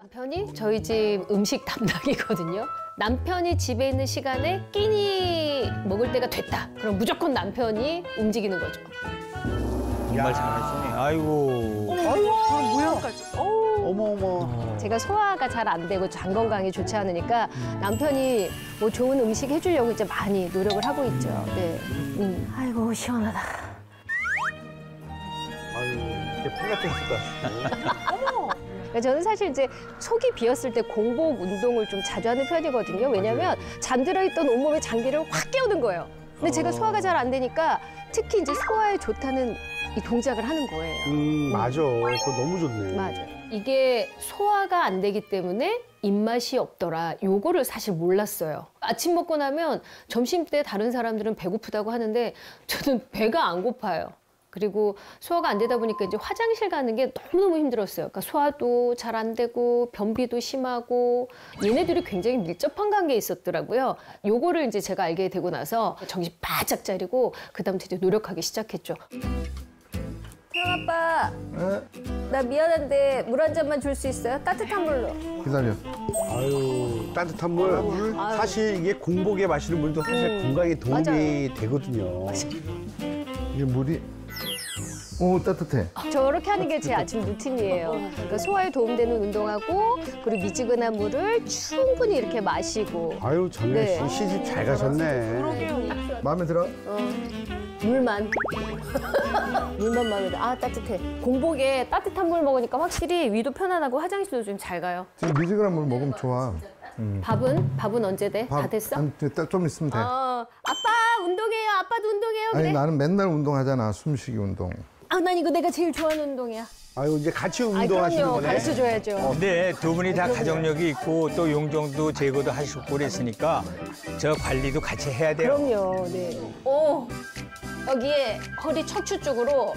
남편이 저희 집 음식 담당이거든요. 남편이 집에 있는 시간에 끼니 먹을 때가 됐다. 그럼 무조건 남편이 움직이는 거죠. 정말 잘하시네. 아이고. 저런 모양까지. 어머. 제가 소화가 잘 안 되고 장 건강에 좋지 않으니까 남편이 뭐 좋은 음식 해주려고 이제 많이 노력을 하고 있죠. 네. 아이고 시원하다. 아유, 이게 풀 같은 것 그러니까 저는 사실 이제 속이 비었을 때 공복 운동을 좀 자주 하는 편이거든요. 왜냐하면 잠들어 있던 온몸의 장기를 확 깨우는 거예요. 근데 제가 소화가 잘 안 되니까 특히 이제 소화에 좋다는 이 동작을 하는 거예요. 맞아. 그거 너무 좋네. 맞아. 이게 소화가 안 되기 때문에 입맛이 없더라. 요거를 사실 몰랐어요. 아침 먹고 나면 점심 때 다른 사람들은 배고프다고 하는데 저는 배가 안 고파요. 그리고 소화가 안 되다 보니까 이제 화장실 가는 게 너무너무 힘들었어요. 그러니까 소화도 잘 안 되고 변비도 심하고 얘네들이 굉장히 밀접한 관계에 있었더라고요. 요거를 이제 제가 알게 되고 나서 정신 바짝 차리고 그다음부터 이제 노력하기 시작했죠. 태영 아빠, 나 미안한데 물 한 잔만 줄 수 있어요? 따뜻한 물로. 기다려. 아유, 따뜻한 물. 사실 이게 공복에 마시는 물도 사실 건강에 도움이 맞아요. 되거든요. 이게 물이 따뜻해. 저렇게 하는 게 제 아침 루틴이에요. 그러니까 소화에 도움되는 운동하고 그리고 미지근한 물을 충분히 이렇게 마시고 아유, 정혜 씨 네. 시집 잘 가셨네. 마음에 들어? 물만. 물만 마음에 들어. 아, 따뜻해. 공복에 따뜻한 물 먹으니까 확실히 위도 편안하고 화장실도 좀 잘 가요. 지금 미지근한 물 먹으면 좋아. 밥은 언제 돼? 다 됐어? 좀 있으면 돼. 아빠 운동해요. 아빠도 운동해요. 그래? 아니 나는 맨날 운동하잖아. 숨쉬기 운동. 아, 난 이거 내가 제일 좋아하는 운동이야. 아유, 이제 같이 아, 운동하시는 그럼요. 거네. 가르쳐줘야죠. 근데 두 분이 다 가정력이 있고 또 용종도 제거도 하시고 그랬으니까 저 관리도 같이 해야 돼요. 그럼요. 네. 오, 여기에 허리 척추 쪽으로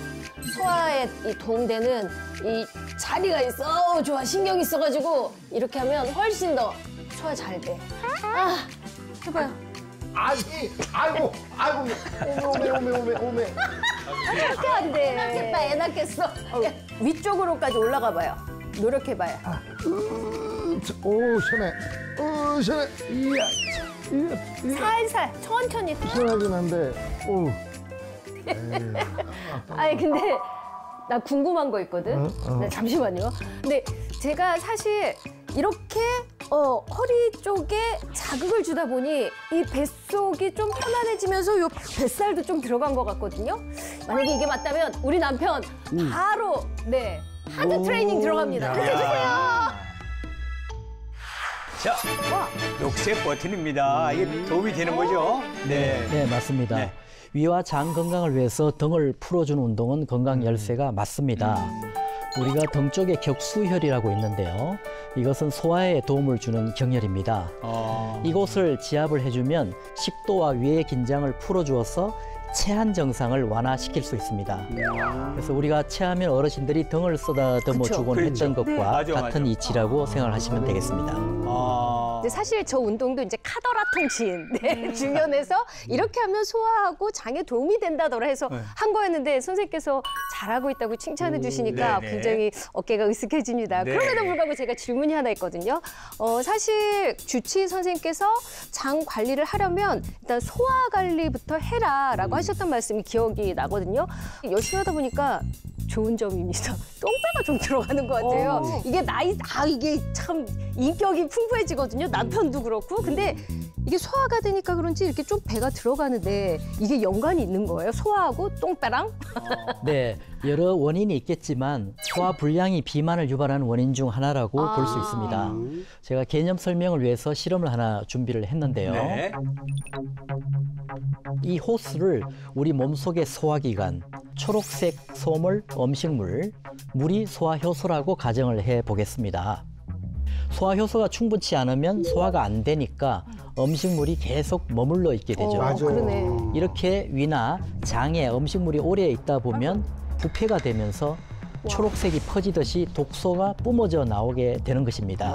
소화에 이 도움되는 이 자리가 있어. 좋아. 신경이 있어가지고 이렇게 하면 훨씬 더 소화 잘 돼. 아, 해봐요. 아이고. 오메. 그렇게 안 돼. 애 낳겠다. 애 낳겠어. 위쪽으로까지 올라가 봐요. 노력해봐요. 오 시원해. 시원해. 이야. 살살, 천천히. 시원하긴 한데. 오. 아니 근데 나 궁금한 거 있거든. 네, 잠시만요. 근데 제가 사실 이렇게 허리 쪽에 자극을 주다 보니 이 뱃속이 좀 편안해지면서 요 뱃살도 좀 들어간 것 같거든요. 만약에 이게 맞다면 우리 남편 바로 네 하드 트레이닝 들어갑니다. 이렇게 해주세요. 자, 녹색 버튼입니다. 이게 도움이 되는 거죠? 네. 네, 맞습니다. 네. 위와 장 건강을 위해서 등을 풀어주는 운동은 건강 열쇠가 맞습니다. 우리가 등 쪽에 격수혈이라고 있는데요. 이것은 소화에 도움을 주는 경혈입니다. 이곳을 지압을 해주면 식도와 위의 긴장을 풀어주어서 체한 증상을 완화시킬 수 있습니다. 그래서 우리가 체하면 어르신들이 등을 쓰다듬어 주곤 그렇죠. 했던 것과 맞아, 같은 맞아. 이치라고 생각하시면 되겠습니다. 근데 사실 저 운동도 이제 카더라 통신 주변에서 이렇게 하면 소화하고 장에 도움이 된다더라 해서 한 거였는데 선생님께서 잘하고 있다고 칭찬해 주시니까 네네. 굉장히 어깨가 으쓱해집니다. 네. 그럼에도 불구하고 제가 질문이 하나 있거든요. 사실 주치의 선생님께서 장 관리를 하려면 일단 소화 관리부터 해라라고 하셨던 말씀이 기억이 나거든요. 열심히 하다 보니까 좋은 점입니다. 똥배가 좀 들어가는 것 같아요. 이게 이게 참 인격이 풍부해지거든요. 남편도 그렇고. 근데 이게 소화가 되니까 그런지 이렇게 좀 배가 들어가는데 이게 연관이 있는 거예요? 소화하고 똥배랑? 네, 여러 원인이 있겠지만 소화 불량이 비만을 유발하는 원인 중 하나라고 볼 수 있습니다. 제가 개념 설명을 위해서 실험을 하나 준비를 했는데요. 네. 이 호스를 우리 몸속의 소화기관, 초록색 소물, 음식물, 물이 소화효소라고 가정을 해보겠습니다. 소화효소가 충분치 않으면 소화가 안 되니까 음식물이 계속 머물러 있게 되죠. 맞아요. 그러네. 이렇게 위나 장에 음식물이 오래 있다 보면 부패가 되면서 초록색이 퍼지듯이 독소가 뿜어져 나오게 되는 것입니다.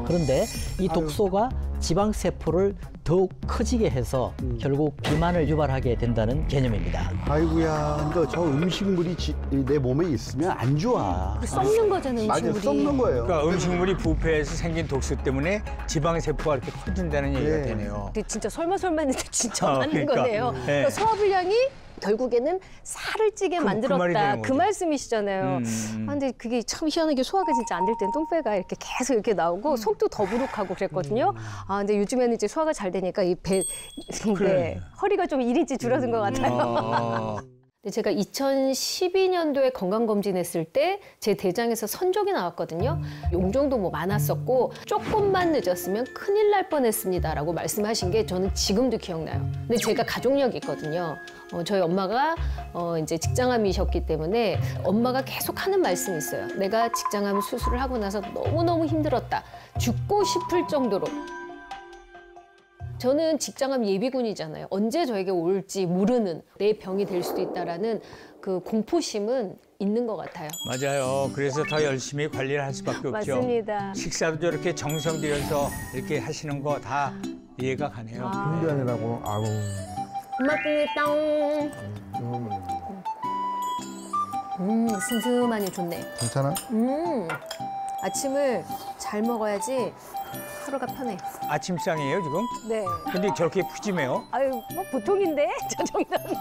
그런데 이 독소가 지방세포를 더욱 커지게 해서 결국 비만을 유발하게 된다는 개념입니다. 아이고야, 근데 저 음식물이 내 몸에 있으면 안 좋아. 썩는 거잖아요, 맞아, 음식물이. 썩는 거예요. 그러니까 음식물이 부패해서 생긴 독소 때문에 지방세포가 이렇게 커진다는 얘기가 되네요. 근데 진짜 설마 했는데 진짜 맞는 그러니까. 거네요. 네. 그러니까 소화불량이 결국에는 살을 찌게 그 말이 만들었다. 되는 그 거죠. 말씀이시잖아요. 아, 근데 그게 참 희한하게 소화가 진짜 안 될 땐 똥배가 이렇게 계속 이렇게 나오고 속도 더부룩하고 그랬거든요. 아, 근데 요즘에는 이제 소화가 잘 되니까 이 배, 그래. 허리가 좀 1인치 줄어든 것 같아요. 근데 제가 2012년도에 건강검진했을 때 제 대장에서 선종이 나왔거든요. 용종도 뭐 많았었고 조금만 늦었으면 큰일 날 뻔했습니다라고 말씀하신 게 저는 지금도 기억나요. 근데 제가 가족력이 있거든요. 저희 엄마가 이제 직장암이셨기 때문에 엄마가 계속 하는 말씀이 있어요. 내가 직장암 수술을 하고 나서 너무너무 힘들었다. 죽고 싶을 정도로. 저는 직장암 예비군이잖아요. 언제 저에게 올지 모르는 내 병이 될 수도 있다라는 그 공포심은 있는 것 같아요. 맞아요. 그래서 더 열심히 관리를 할 수밖에 없죠. 맞습니다. 식사도 저렇게 정성 들여서 이렇게 하시는 거 다 이해가 가네요. 그런 게 아니라고. 아우. 고맙습니다. 슴슴하니 좋네. 괜찮아? 아침을 잘 먹어야지 하루가 편해. 아침상이에요, 지금? 네. 근데 저렇게 푸짐해요? 아유, 뭐 보통인데 저 정도는.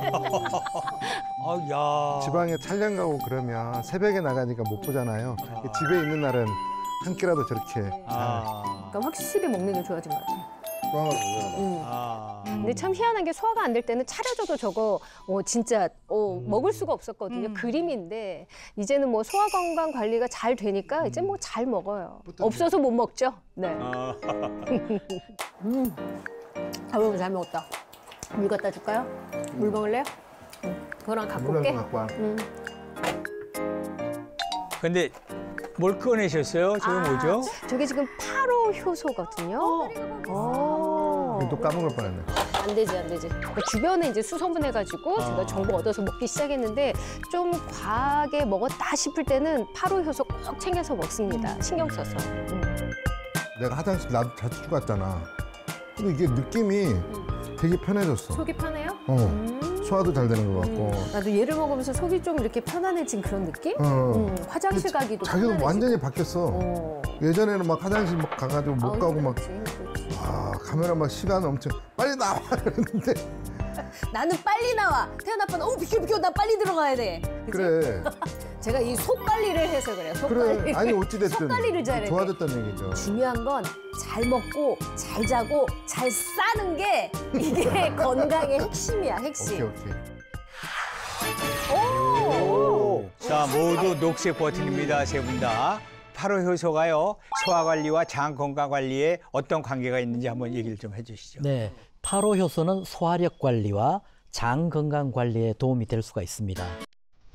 야. 지방에 촬영 가고 그러면 새벽에 나가니까 못 보잖아요. 집에 있는 날은 한 끼라도 저렇게 그러니까 확실히 먹는 게 좋아진 것 같아요. 아. 근데 참 희한한 게 소화가 안 될 때는 차려줘도 저거 진짜 먹을 수가 없었거든요. 그림인데 이제는 뭐 소화 건강 관리가 잘 되니까 이제 뭐 잘 먹어요. 없어서 못 먹죠. 네. 아유, 잘 먹었다. 물 갖다 줄까요? 물 먹을래요? 그거랑 갖고 올게. 갖고 와. 근데 뭘 꺼내셨어요? 저거 뭐죠? 저게 지금 8호 효소거든요. 또 까먹을 뻔했네. 안 되지, 안 되지. 그러니까 주변에 이제 수소문해가지고 제가 정보 얻어서 먹기 시작했는데 좀 과하게 먹었다 싶을 때는 8호 효소 꼭 챙겨서 먹습니다. 신경 써서. 내가 화장실 나도 자주 갔잖아. 근데 이게 느낌이 되게 편해졌어. 속이 편해요? 소화도 잘 되는 것 같고. 나도 얘를 먹으면서 속이 좀 이렇게 편안해진 그런 느낌? 화장실 가기도 자기도 편안해지고. 완전히 바뀌었어. 예전에는 막 화장실 막 가가지고 못 가고 막 힘들었지. 카메라 막 시간 엄청 빨리 나와 그랬는데 나는 빨리 나와. 태연 아빠는 비켜 나 빨리 들어가야 돼. 그치? 그래 제가 이 속 관리를 해서 그래요. 속 그래 관리. 아니 어찌됐든 속 관리를 잘해. 좋아졌다는 얘기죠. 중요한 건 잘 먹고 잘 자고 잘 싸는 게 이게 건강의 핵심이야, 핵심. 오케이. 자, 모두 녹색 버튼입니다, 세 분 다. 8호 효소가요, 소화 관리와 장 건강 관리에 어떤 관계가 있는지 한번 얘기를 좀 해주시죠. 네, 8호 효소는 소화력 관리와 장 건강 관리에 도움이 될 수가 있습니다.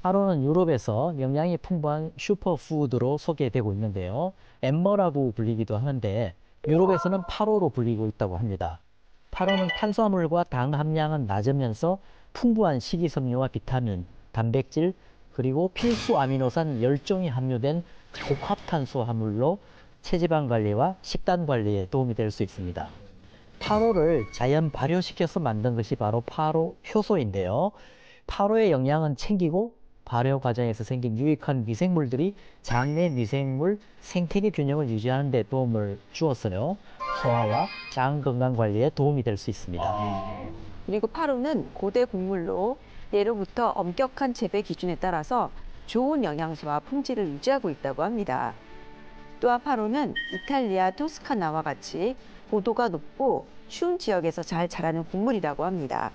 8호는 유럽에서 영양이 풍부한 슈퍼푸드로 소개되고 있는데요. 엠머라고 불리기도 하는데 유럽에서는 8호로 불리고 있다고 합니다. 8호는 탄수화물과 당 함량은 낮으면서 풍부한 식이섬유와 비타민, 단백질, 그리고 필수 아미노산 10종이 함유된 복합탄수화물로 체지방 관리와 식단 관리에 도움이 될 수 있습니다. 8호를 자연 발효시켜서 만든 것이 바로 8호 효소인데요. 8호의 영양은 챙기고 발효 과정에서 생긴 유익한 미생물들이 장내 미생물 생태계 균형을 유지하는 데 도움을 주어서요. 소화와 장 건강 관리에 도움이 될 수 있습니다. 그리고 8호는 고대 곡물로 예로부터 엄격한 재배 기준에 따라서 좋은 영양소와 품질을 유지하고 있다고 합니다. 또한 8호는 이탈리아 토스카나와 같이 고도가 높고 추운 지역에서 잘 자라는 곡물이라고 합니다.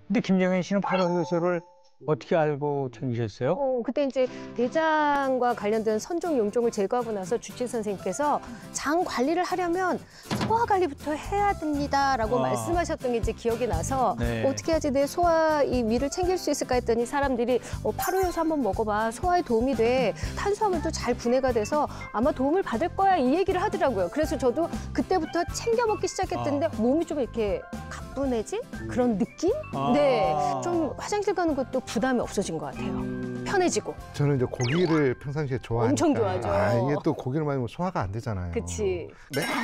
근데 김정현 씨는 8호 효소를 어떻게 알고 챙기셨어요? 그때 이제 대장과 관련된 선종 용종을 제거하고 나서 주치 선생님께서 장 관리를 하려면 소화 관리부터 해야 됩니다라고 말씀하셨던 게 이제 기억이 나서 네. 어떻게 해야지 내 소화 이 위를 챙길 수 있을까 했더니 사람들이 8호 효소 한번 먹어봐. 소화에 도움이 돼. 탄수화물도 잘 분해가 돼서 아마 도움을 받을 거야 이 얘기를 하더라고요. 그래서 저도 그때부터 챙겨 먹기 시작했는데 몸이 좀 이렇게 가뿐해진 그런 느낌? 네, 좀 화장실 가는 것도 부담이 없어진 것 같아요. 편해지고. 저는 이제 고기를 평상시에 좋아하니까. 엄청 좋아하죠. 이게 또 고기를 많이 먹으면 소화가 안 되잖아요. 그치.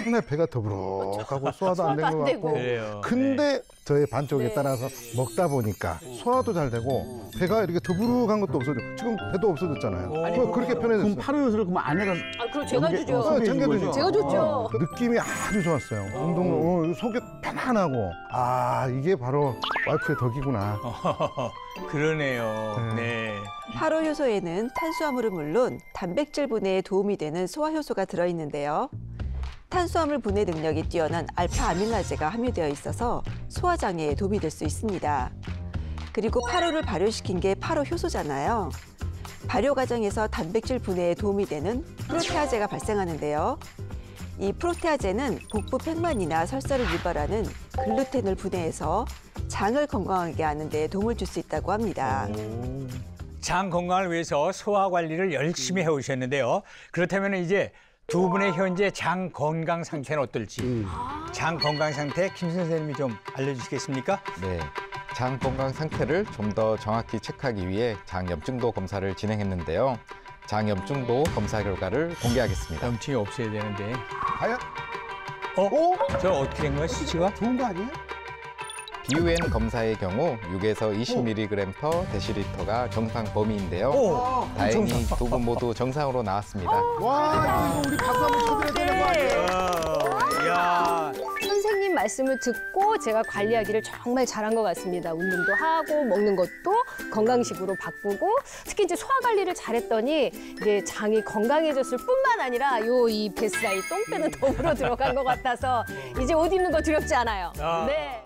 맨날 배가 더부룩하고 소화도 안 되는 안 것 되고. 같고. 그래요. 근데 저의 반쪽에 네. 따라서 먹다 보니까 소화도 잘 되고 배가 이렇게 더부룩한 것도 없어져. 지금 배도 없어졌잖아요. 그렇게 편해졌어요. 그럼 파로 요소를 그럼 아내가 아, 그럼 제가 여기- 주죠. 어, 챙겨주죠. 제가 줬죠. 느낌이 아주 좋았어요. 운동을 속이 편안하고 이게 바로 와이프의 덕이구나. 그러네요. 네. 파로 효소에는 탄수화물은 물론 단백질 분해에 도움이 되는 소화 효소가 들어있는데요. 탄수화물 분해 능력이 뛰어난 알파 아밀라제가 함유되어 있어서 소화 장애에 도움이 될 수 있습니다. 그리고 파로를 발효시킨 게 파로 효소잖아요. 발효 과정에서 단백질 분해에 도움이 되는 프로테아제가 발생하는데요. 이 프로테아제는 복부 팽만이나 설사를 유발하는 글루텐을 분해해서 장을 건강하게 하는 데 도움을 줄 수 있다고 합니다. 장 건강을 위해서 소화 관리를 열심히 해오셨는데요. 그렇다면 이제 두 분의 현재 장 건강 상태는 어떨지 장 건강 상태 김 선생님이 좀 알려주시겠습니까? 네, 장 건강 상태를 좀 더 정확히 체크하기 위해 장 염증도 검사를 진행했는데요. 장 염증도 검사 결과를 공개하겠습니다. 염증이 없어야 되는데. 과연 저 어떻게 된 거야, 수치가? 좋은 거 아니에요? BUN 검사의 경우 6에서 20mg/dl가 정상 범위인데요. 다행히 두 분 모두 정상으로 나왔습니다. 와, 이거 우리 박수 한번 쳐드려야 되는 거 아니에요? 야, 선생님 말씀을 듣고 제가 관리하기를 정말 잘한 것 같습니다. 운동도 하고 먹는 것도 건강식으로 바꾸고 특히 이제 소화 관리를 잘했더니 이제 장이 건강해졌을 뿐만 아니라 이 뱃사이 똥배는 더불어 들어간 것 같아서 이제 옷 입는 거 두렵지 않아요. 네.